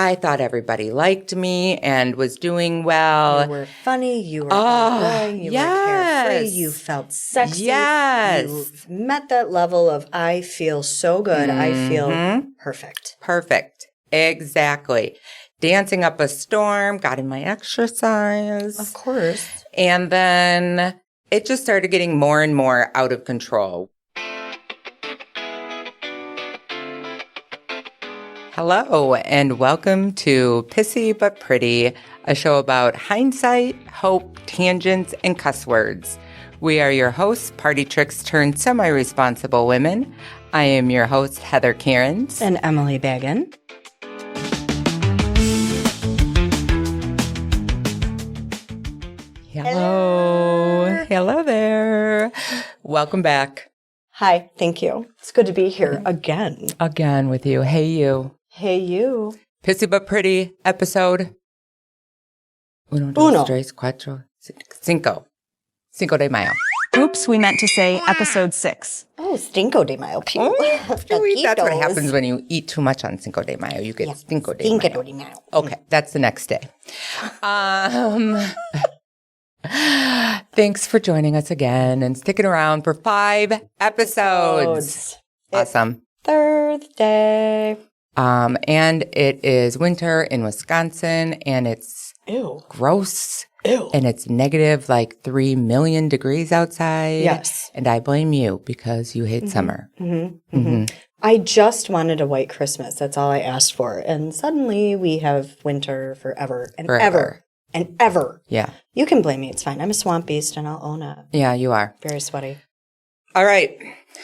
I thought everybody liked me and was doing well. You were funny. You were outgoing. You were carefree. You felt sexy. Yes. You met that level of, I feel so good. I feel perfect. Perfect. Exactly. Dancing up a storm, got in my exercise. Of course. And then it just started getting more and more out of control. Hello, and welcome to Pissy But Pretty, a show about hindsight, hope, tangents, and cuss words. We are your hosts, party tricks turned semi-responsible women. I am your host, Heather Cairns. And Emily Baggin. Hello. Hello there. Welcome back. Hi, thank you. It's good to be here again. Again with you. Hey, you. Hey, you. Pissy But Pretty episode. Uno, tres, cuatro, cinco. Cinco de Mayo. Oops, we meant to say episode 6. Oh, Cinco de Mayo. That's what happens when you eat too much on Cinco de Mayo. You get Cinco de Mayo. Okay, that's the next day. Thanks for joining us again and sticking around for 5 episodes. Awesome. Thursday. And it is winter in Wisconsin, and it's gross. Ew. And it's negative like 3 million degrees outside. Yes. And I blame you because you hate summer. I just wanted a white Christmas. That's all I asked for. And suddenly we have winter forever and ever and ever. Yeah. You can blame me. It's fine. I'm a swamp beast and I'll own it. Yeah, you are. Very sweaty. All right.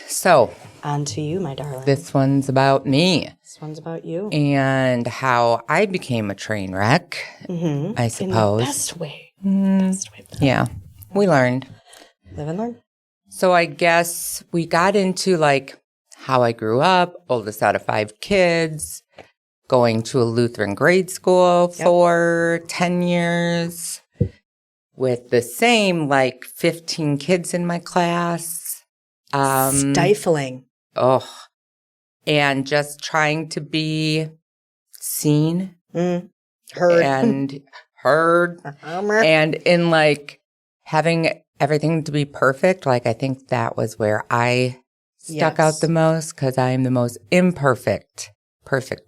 So. On to you, my darling. This one's about me. This one's about you. And how I became a train wreck, I suppose. In the best way. Best way. Yeah. We learned. Live and learn. So I guess we got into like how I grew up, oldest out of 5 kids, going to a Lutheran grade school for 10 years with the same like 15 kids in my class. Stifling. Oh, and just trying to be seen, heard, and in like having everything to be perfect. Like I think that was where I stuck out the most because I am the most perfect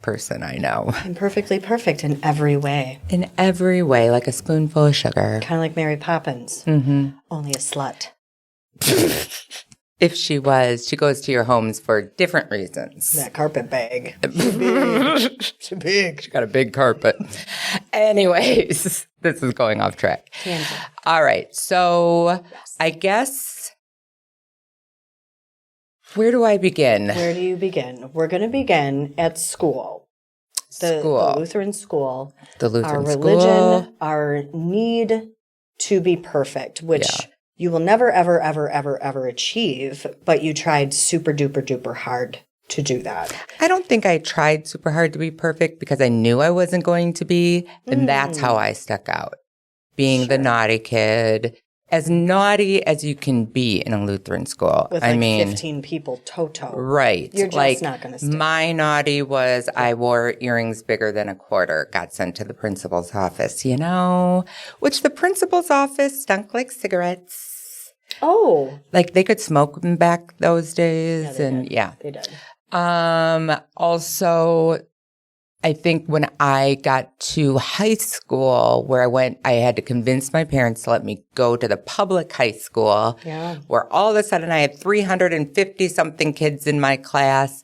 person I know. Imperfectly perfect in every way. In every way, like a spoonful of sugar. Kind of like Mary Poppins. Only a slut. If she was, she goes to your homes for different reasons. That carpet bag. She's big. She got a big carpet. Anyways, this is going off track. Tangent. All right. So I guess, where do I begin? Where do you begin? We're going to begin at school. The Lutheran school. The Lutheran school. Our religion, our need to be perfect, which... Yeah. You will never, ever, ever, ever, ever achieve, but you tried super duper duper hard to do that. I don't think I tried super hard to be perfect because I knew I wasn't going to be. And that's how I stuck out. Being the naughty kid, as naughty as you can be in a Lutheran school. With 15 people toto. Right. You're just not going to stick. My naughty was I wore earrings bigger than a quarter, got sent to the principal's office, which the principal's office stunk like cigarettes. Oh. Like they could smoke them back those days. They did. Also, I think when I got to high school where I had to convince my parents to let me go to the public high school where all of a sudden I had 350 something kids in my class.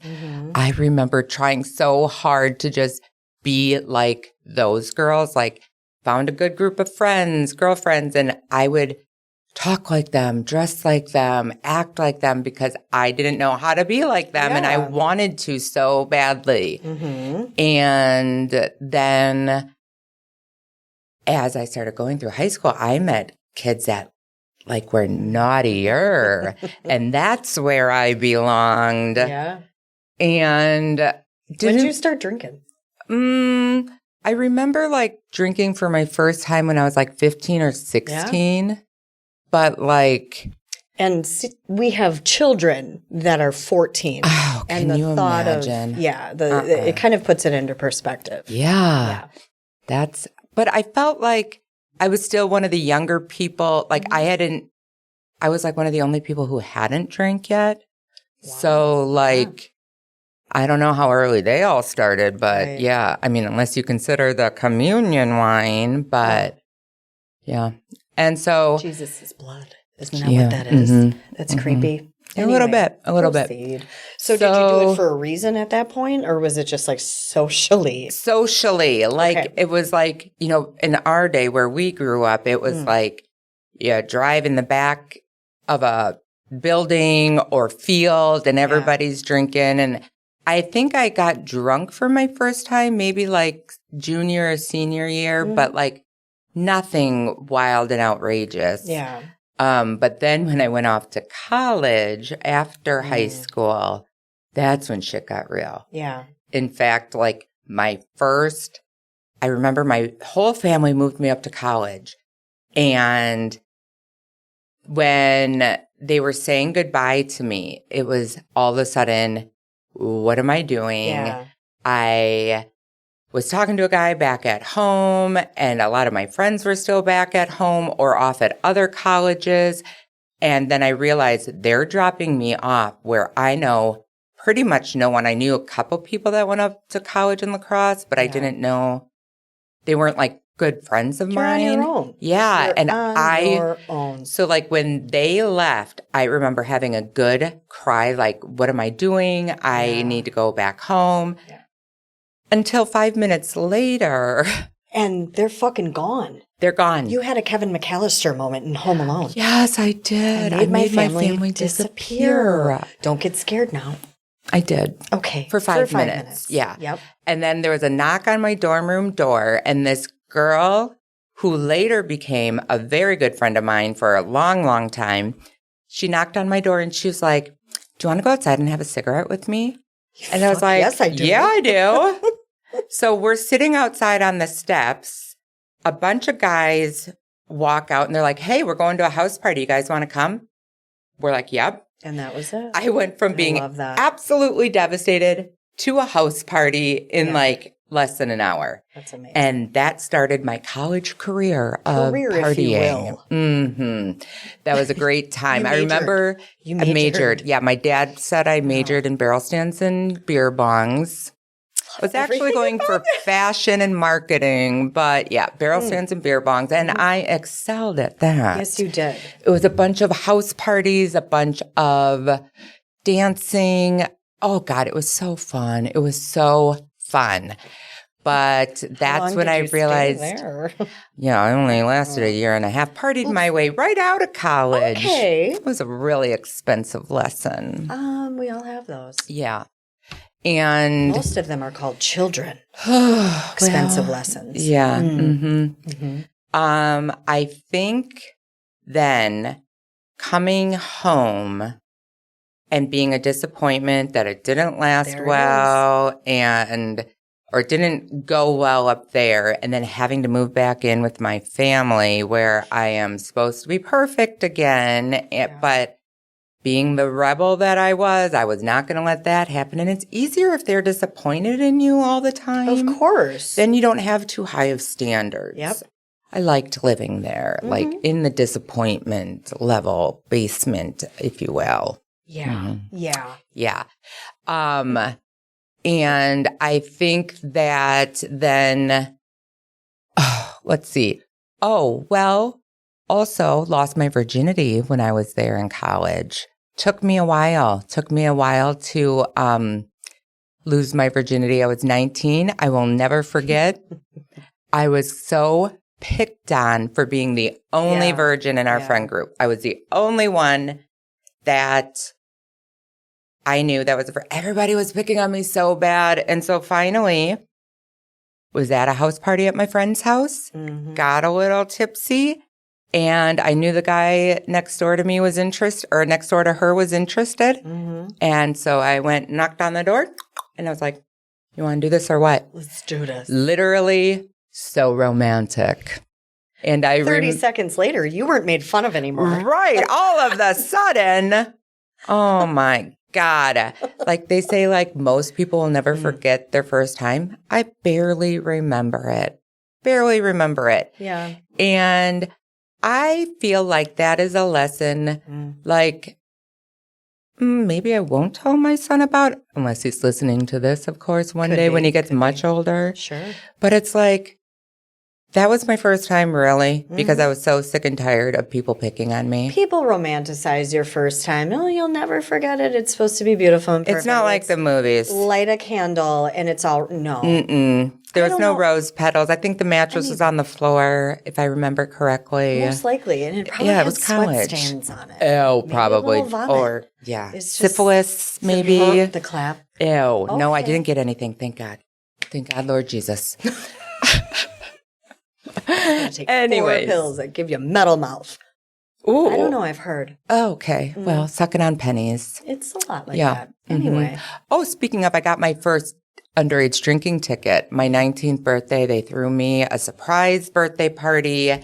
I remember trying so hard to just be like those girls, like found a good group of friends, girlfriends, and I would talk like them, dress like them, act like them because I didn't know how to be like them and I wanted to so badly. And then as I started going through high school, I met kids that like were naughtier and that's where I belonged. Yeah. And when did you start drinking? I remember like drinking for my first time when I was like 15 or 16. But like And we have children that are 14. Oh, and can you imagine? It kind of puts it into perspective. Yeah. But I felt like I was still one of the younger people. Like I was like one of the only people who hadn't drank yet. Wow. So like, I don't know how early they all started, but yeah, I mean, unless you consider the communion wine, but yeah. And so. Jesus' blood. Isn't that what that is? Mm-hmm, That's creepy. Anyway, a little bit. So did you do it for a reason at that point, or was it just like socially? Socially. Like, it was like, you know, in our day where we grew up, it was like, drive in the back of a building or field and everybody's drinking. And I think I got drunk for my first time, maybe like junior or senior year, but like nothing wild and outrageous. Yeah. But then when I went off to college after high school, that's when shit got real. Yeah. In fact, like I remember my whole family moved me up to college. And when they were saying goodbye to me, it was all of a sudden, what am I doing? Yeah. I was talking to a guy back at home, and a lot of my friends were still back at home or off at other colleges. And then I realized they're dropping me off where I know pretty much no one. I knew a couple people that went up to college in La Crosse, but I didn't know. They weren't like good friends of mine. You're on your own. Yeah. You're and on your own. So like when they left, I remember having a good cry, like, what am I doing? I need to go back home. Yeah. Until 5 minutes later. And they're fucking gone. They're gone. You had a Kevin McAllister moment in Home Alone. Yes, I did. I made my family disappear. Don't get scared now. I did. Okay. For 5 minutes. Yeah. Yep. And then there was a knock on my dorm room door, and this girl who later became a very good friend of mine for a long, long time, she knocked on my door and she was like, do you want to go outside and have a cigarette with me? And I was like, yes, I do. Yeah, I do. So we're sitting outside on the steps. A bunch of guys walk out and they're like, hey, we're going to a house party. You guys want to come? We're like, yep. And that was it. I went from being absolutely devastated to a house party in like less than an hour. That's amazing. And that started my college career of partying. If you will. Mm-hmm. That was a great time. I remember I majored. Yeah, my dad said I majored in barrel stands and beer bongs. I was actually going for fashion and marketing, but yeah, barrel stands and beer bongs. And I excelled at that. Yes, you did. It was a bunch of house parties, a bunch of dancing. Oh, God, it was so fun. It was so fun. But that's when I realized, I only lasted a year and a half, partied my way right out of college. Okay. It was a really expensive lesson. We all have those. Yeah. And most of them are called children. Expensive lessons. Yeah. I think then coming home and being a disappointment that it didn't last well or didn't go well up there, and then having to move back in with my family where I am supposed to be perfect again, but being the rebel that I was not going to let that happen. And it's easier if they're disappointed in you all the time. Of course. Then you don't have too high of standards. Yep. I liked living there, like in the disappointment level basement, if you will. Yeah. Yeah. And I think that then, let's see. Oh, well, also lost my virginity when I was there in college. Took me a while to lose my virginity. I was 19. I will never forget. I was so picked on for being the only virgin in our friend group. I was the only one that I knew that was everybody was picking on me so bad. And so finally was at a house party at my friend's house, got a little tipsy, and I knew the guy next door to me was interested, or next door to her was interested. And so I went, knocked on the door, and I was like, you want to do this or what? Let's do this. Literally so romantic. And 30 seconds later, you weren't made fun of anymore. Right. All of the sudden. Oh my God. Like they say, like most people will never forget their first time. I barely remember it. Yeah. And I feel like that is a lesson, like maybe I won't tell my son about, unless he's listening to this, of course, one day when he gets much older. Sure. But it's like, that was my first time, really, because I was so sick and tired of people picking on me. People romanticize your first time. Oh, you'll never forget it. It's supposed to be beautiful and perfect. It's not like the movies. Light a candle and it's all, no. There was no rose petals. I think the mattress was on the floor, if I remember correctly. Most likely. And it probably it had was sweat college. stains on it. Oh, Maybe probably. a little vomit. Or, It's just syphilis, maybe. The clap. Ew. No, I Okay. didn't get anything. Thank God. Thank God, Lord Jesus. Take Anyways. 4 pills that give you metal mouth. Ooh. I don't know. I've heard. Oh, okay. Well, sucking on pennies. It's a lot like Yeah. that. Anyway. Oh, speaking of, I got my first underage drinking ticket. My 19th birthday, they threw me a surprise birthday party.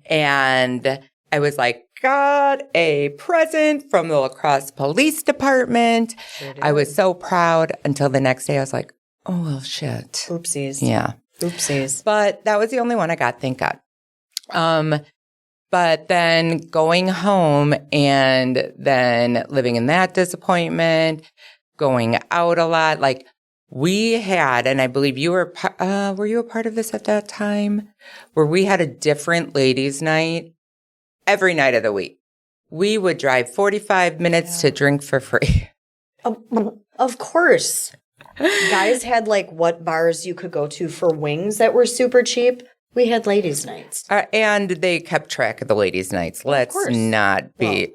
And I was like, got a present from the La Crosse Police Department. I was so proud until the next day I was like, oh, well, shit. Oopsies. Yeah. Oopsies. But that was the only one I got, thank God. But then going home and then living in that disappointment, going out a lot, like we had, and I believe you were you a part of this at that time, where we had a different ladies' night every night of the week. We would drive 45 minutes to drink for free. Of course. Guys had like what bars you could go to for wings that were super cheap. We had ladies' nights. And they kept track of the ladies' nights. Let's not be,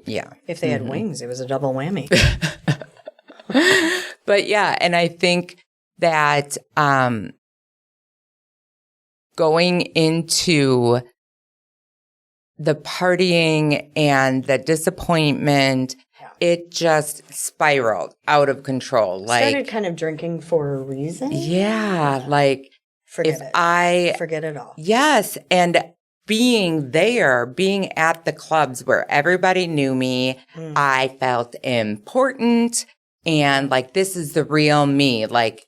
If they had wings, it was a double whammy. But yeah, and I think that going into the partying and the disappointment, it just spiraled out of control. Started kind of drinking for a reason. Yeah, like Forget it all. Yes, and being there, being at the clubs where everybody knew me, I felt important and like this is the real me. Like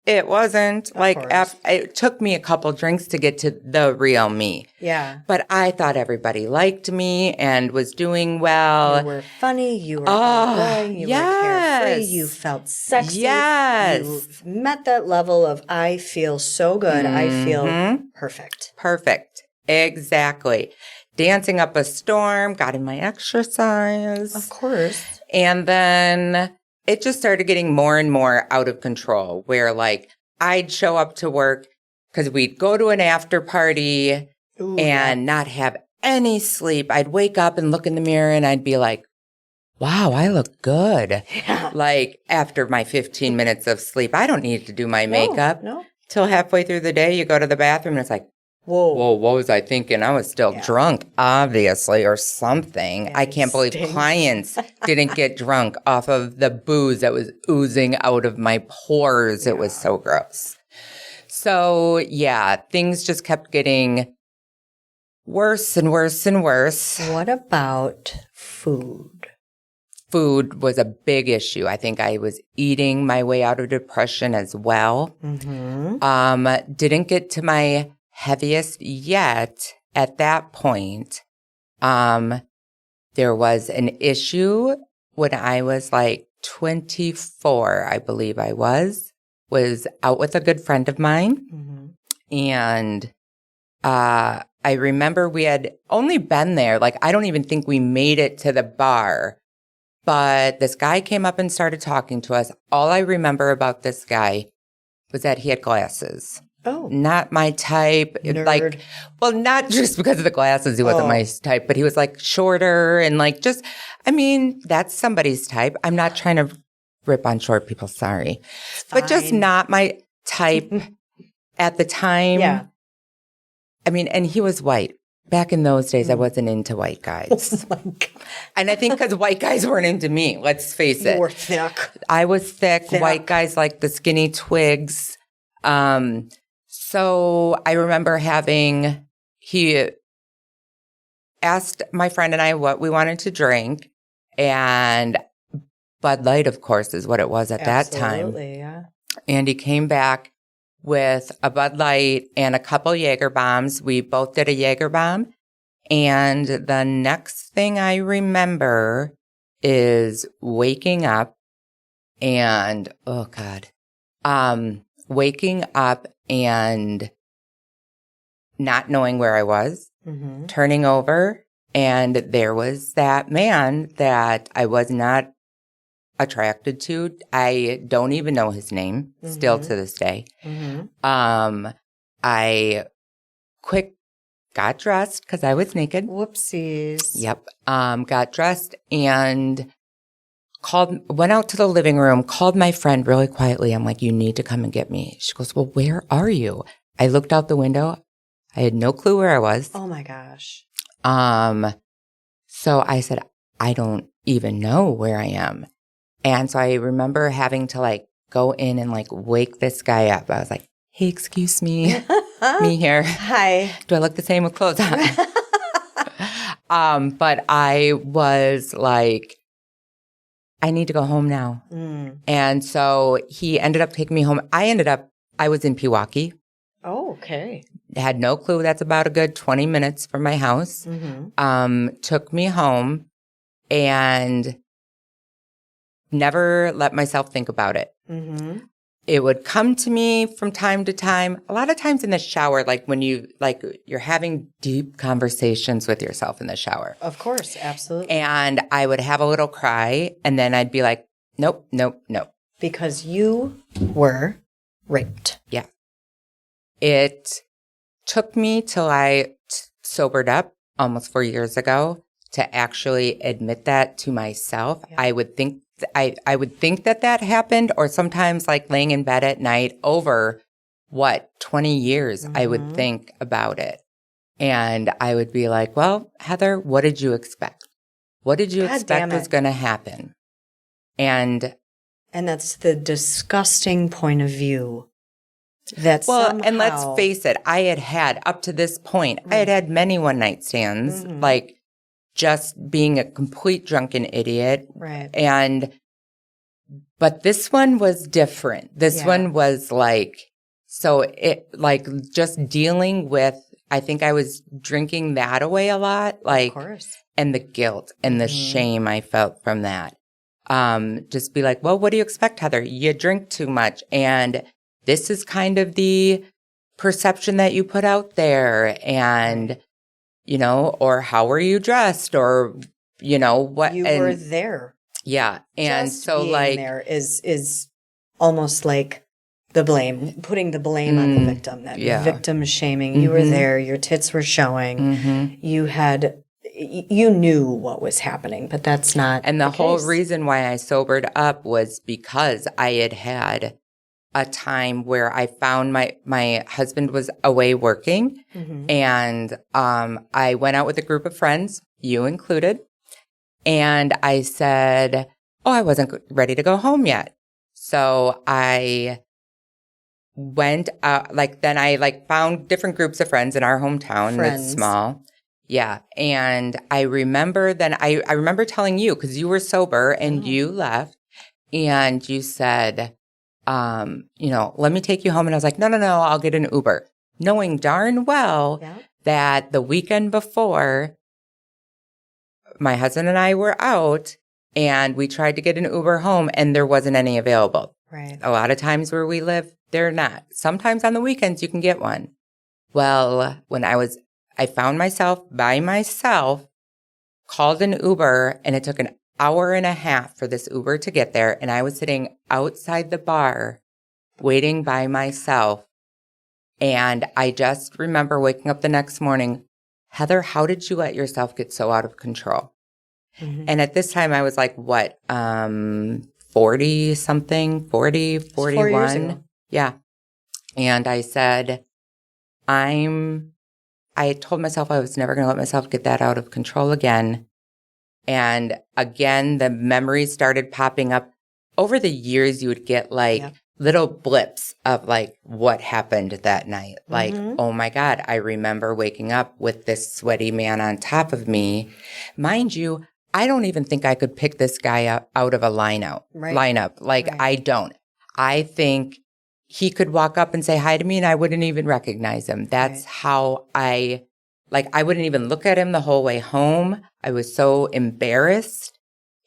it wasn't like it took me a couple drinks to get to the real me. Yeah. But I thought everybody liked me and was doing well. You were funny. You were outgoing. You were carefree. You felt sexy. Yes. You met that level of I feel so good. I feel perfect. Perfect. Exactly. Dancing up a storm, got in my exercise. Of course. And then it just started getting more and more out of control where like I'd show up to work because we'd go to an after party and not have any sleep. I'd wake up and look in the mirror and I'd be like, wow, I look good. Yeah. Like after my 15 minutes of sleep, I don't need to do my makeup. No. Till halfway through the day, you go to the bathroom and it's like, whoa, what was I thinking? I was still drunk, obviously, or something. I can't believe clients didn't get drunk off of the booze that was oozing out of my pores. Yeah. It was so gross. So, yeah, things just kept getting worse and worse and worse. What about food? Food was a big issue. I think I was eating my way out of depression as well. Didn't get to my heaviest yet at that point. There was an issue when I was like 24, I believe I was out with a good friend of mine. And I remember we had only been there, like I don't even think we made it to the bar, but this guy came up and started talking to us. All I remember about this guy was that he had glasses. Oh. Not my type. Nerd. Like, well, not just because of the glasses, he wasn't my type, but he was like shorter and like just, I mean, that's somebody's type. I'm not trying to rip on short people, sorry. But just not my type at the time. Yeah. I mean, and he was white. Back in those days, I wasn't into white guys. Oh my God. And I think because white guys weren't into me, let's face it. You were thick. I was thick. White guys like the skinny twigs. So I remember asked my friend and I what we wanted to drink, and Bud Light, of course, is what it was at that time. Absolutely, yeah. And he came back with a Bud Light and a couple Jaeger bombs. We both did a Jaeger bomb. And the next thing I remember is waking up and, oh God, waking up and not knowing where I was, turning over, and there was that man that I was not attracted to. I don't even know his name still to this day. I got dressed because I was naked. Whoopsies. Yep. Got dressed and went out to the living room, called my friend really quietly. I'm like, you need to come and get me. She goes, well, where are you? I looked out the window. I had no clue where I was. Oh my gosh. So I said, I don't even know where I am. And so I remember having to like go in and like wake this guy up. I was like, hey, excuse me, me here. Hi. Do I look the same with clothes on? But I was like, I need to go home now. And so he ended up taking me home. I was in Pewaukee. Oh, okay. Had no clue. That's about a good 20 minutes from my house. Took me home and never let myself think about it. It would come to me from time to time, a lot of times in the shower, like when you're having deep conversations with yourself in the shower. Of course, absolutely. And I would have a little cry, and then I'd be like, nope, nope, nope. Because you were raped. Yeah. It took me till I sobered up almost 4 years ago to actually admit that to myself. Yeah. I would think that happened, or sometimes like laying in bed at night over 20 years, I would think about it. And I would be like, well, Heather, what did you expect? What did you expect was going to happen? And that's the disgusting point of view. And let's face it, I had up to this point, I had many one night stands, like just being a complete drunken idiot. Right. But this one was different. This one was like, so it like just dealing with, I think I was drinking that away a lot, like, of course. And the guilt and the shame I felt from that. Just be like, well, what do you expect, Heather? You drink too much. And this is kind of the perception that you put out there. And, or how were you dressed, or, what. You were there. Yeah. And just so being like. there is almost like the blame, putting the blame on the victim, that victim shaming. You were there. Your tits were showing. You knew what was happening, but that's not. And the whole reason why I sobered up was because I had a time where I found my husband was away working, and I went out with a group of friends, you included, and I said, oh, I wasn't ready to go home yet. So I went out, then I found different groups of friends in our hometown that's small. Yeah. And I remember I remember telling you, because you were sober and you left, and you said, let me take you home. And I was like, no, I'll get an Uber. Knowing darn well that the weekend before, my husband and I were out and we tried to get an Uber home and there wasn't any available. Right. A lot of times where we live, they're not. Sometimes on the weekends you can get one. Well, when I found myself by myself, called an Uber, and it took an hour and a half for this Uber to get there. And I was sitting outside the bar waiting by myself. And I just remember waking up the next morning, Heather, how did you let yourself get so out of control? And at this time I was like, 40 something, 40, 41. 4 years ago. Yeah. And I said, I told myself I was never going to let myself get that out of control again. And again, the memories started popping up. Over the years, you would get little blips of like what happened that night. Like, oh my God, I remember waking up with this sweaty man on top of me. Mind you, I don't even think I could pick this guy out of a lineup. Like, I don't. I think he could walk up and say hi to me and I wouldn't even recognize him. That's how I wouldn't even look at him the whole way home. I was so embarrassed.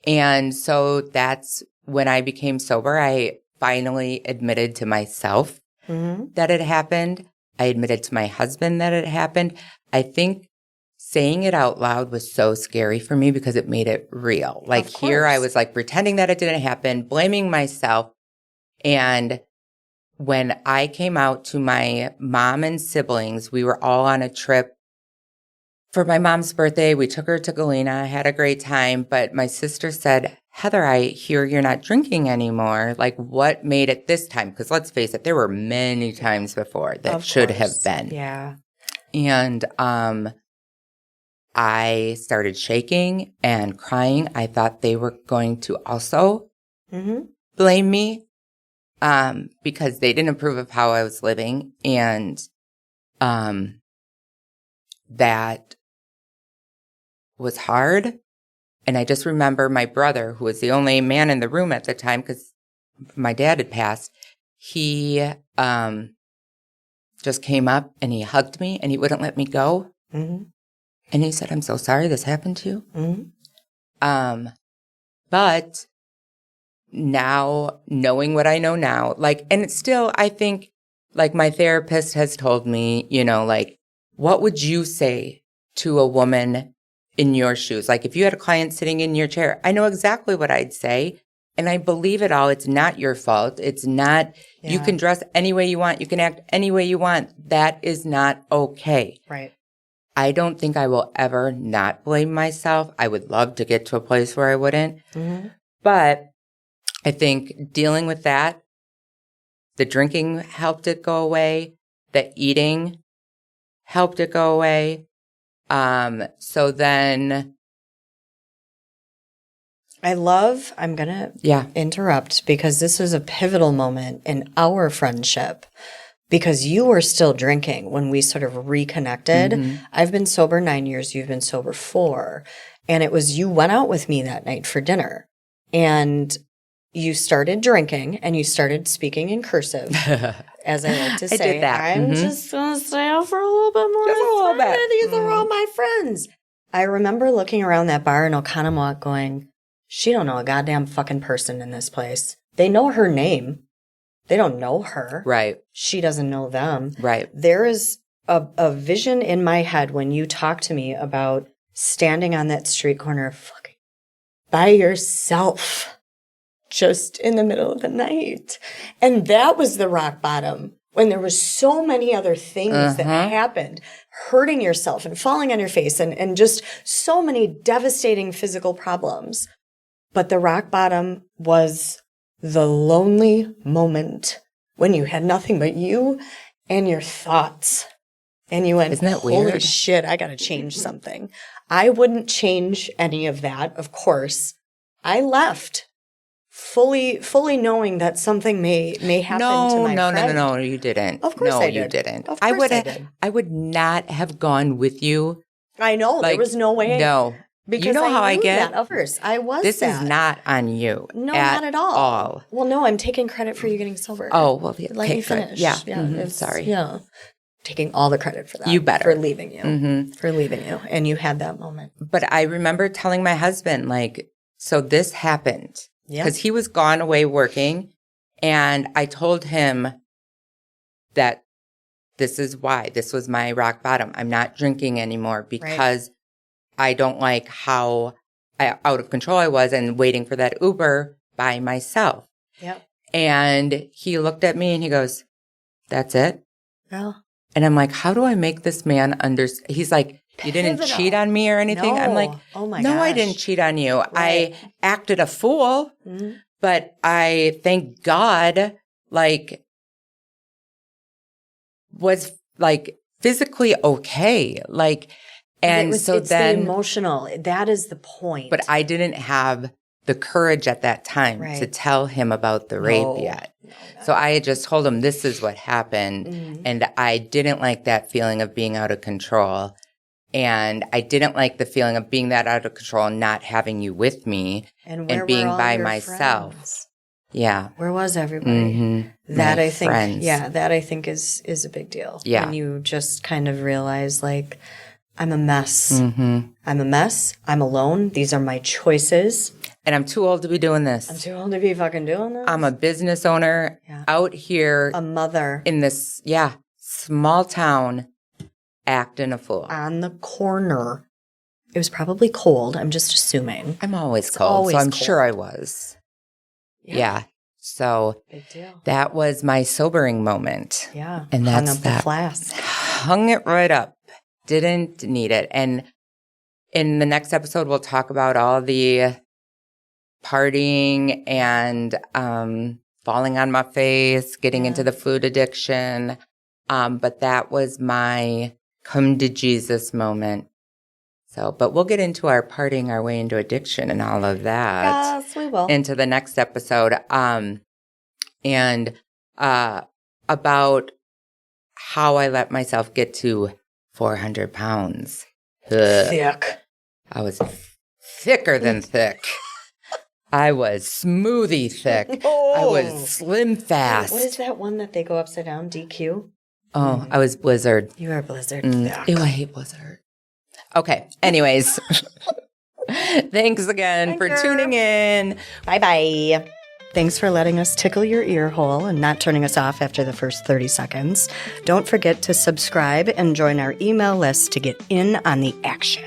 And so that's when I became sober. I finally admitted to myself that it happened. I admitted to my husband that it happened. I think saying it out loud was so scary for me because it made it real. Like here I was like pretending that it didn't happen, blaming myself. And when I came out to my mom and siblings, we were all on a trip for my mom's birthday. We took her to Galena, had a great time. But my sister said, Heather, I hear you're not drinking anymore. Like, what made it this time? Because let's face it, there were many times before that should have been. Yeah. And I started shaking and crying. I thought they were going to also blame me because they didn't approve of how I was living. And that was hard. And I just remember my brother, who was the only man in the room at the time because my dad had passed, he just came up and he hugged me and he wouldn't let me go. And he said, I'm so sorry this happened to you. But now, knowing what I know now, like, and it's still, I think, like my therapist has told me, you know, like, what would you say to a woman in your shoes? Like if you had a client sitting in your chair, I know exactly what I'd say. And I believe it all. It's not your fault. It's not, you can dress any way you want. You can act any way you want. That is not okay. Right. I don't think I will ever not blame myself. I would love to get to a place where I wouldn't. But I think dealing with that, the drinking helped it go away. The eating helped it go away. So then I'm going to interrupt because this was a pivotal moment in our friendship because you were still drinking when we sort of reconnected. I've been sober 9 years. You've been sober 4. And it was, you went out with me that night for dinner and you started drinking and you started speaking in cursive. As I like to say, I did that. I'm just going to stay out for a little bit more. Just a little bit. These are all my friends. I remember looking around that bar in Oconomowoc going, she don't know a goddamn fucking person in this place. They know her name. They don't know her. Right. She doesn't know them. Right. There is a vision in my head when you talk to me about standing on that street corner fucking by yourself. Just in the middle of the night. And that was the rock bottom when there was so many other things that happened, hurting yourself and falling on your face and just so many devastating physical problems. But the rock bottom was the lonely moment when you had nothing but you and your thoughts. And you went, isn't that holy weird? Shit, I got to change something. I wouldn't change any of that, of course. I left. Fully knowing that something may happen to my friend. No, you didn't. Of course I did. No, you didn't. Of course I did. I would not have gone with you. I know. Like, there was no way. No. Because you know how I get? That of course. I was This is not on you. No, not at all. Well, no, I'm taking credit for you getting sober. Oh, well, okay, let me finish. Yeah. Sorry. Yeah. Taking all the credit for that. You better. For leaving you. For leaving you. And you had that moment. But I remember telling my husband, like, so this happened. Because he was gone away working. And I told him that this is why. This was my rock bottom. I'm not drinking anymore because I don't like how out of control I was and waiting for that Uber by myself. Yep. And he looked at me and he goes, that's it? Well. And I'm like, how do I make this man understand? He's like, you didn't cheat on me or anything? No. I'm like, oh my no, gosh. I didn't cheat on you. Right. I acted a fool, but I, thank God, like, was like physically okay. Like, and it's so then the emotional, that is the point. But I didn't have the courage at that time to tell him about the rape yet. So I had just told him this is what happened. And I didn't like that feeling of being out of control. And I didn't like the feeling of being that out of control and not having you with me and being by myself. Friends? Yeah. Where was everybody? That I think, that I think is a big deal. Yeah. When you just kind of realize, like, I'm a mess. I'm a mess. I'm alone. These are my choices. And I'm too old to be doing this. I'm too old to be fucking doing this. I'm a business owner out here. A mother. In this, small town, acting a fool. On the corner. It was probably cold. I'm just assuming. I'm always cold, so I'm sure I was. Yeah. So big deal. That was my sobering moment. Yeah. And that's hung up the flask. Hung it right up. Didn't need it. And in the next episode, we'll talk about all the partying and falling on my face, getting into the food addiction. But that was my come to Jesus moment. So, but we'll get into our partying our way into addiction and all of that. Yes, we will. Into the next episode. And about how I let myself get to 400 pounds. Thick. I was thicker than thick. I was smoothie thick. Oh. I was slim fast. What is that one that they go upside down? DQ? Oh, I was Blizzard. You are Blizzard. Ew, I hate Blizzard. Okay, anyways. Thanks again for tuning in. Bye-bye. Thanks for letting us tickle your ear hole and not turning us off after the first 30 seconds. Don't forget to subscribe and join our email list to get in on the action.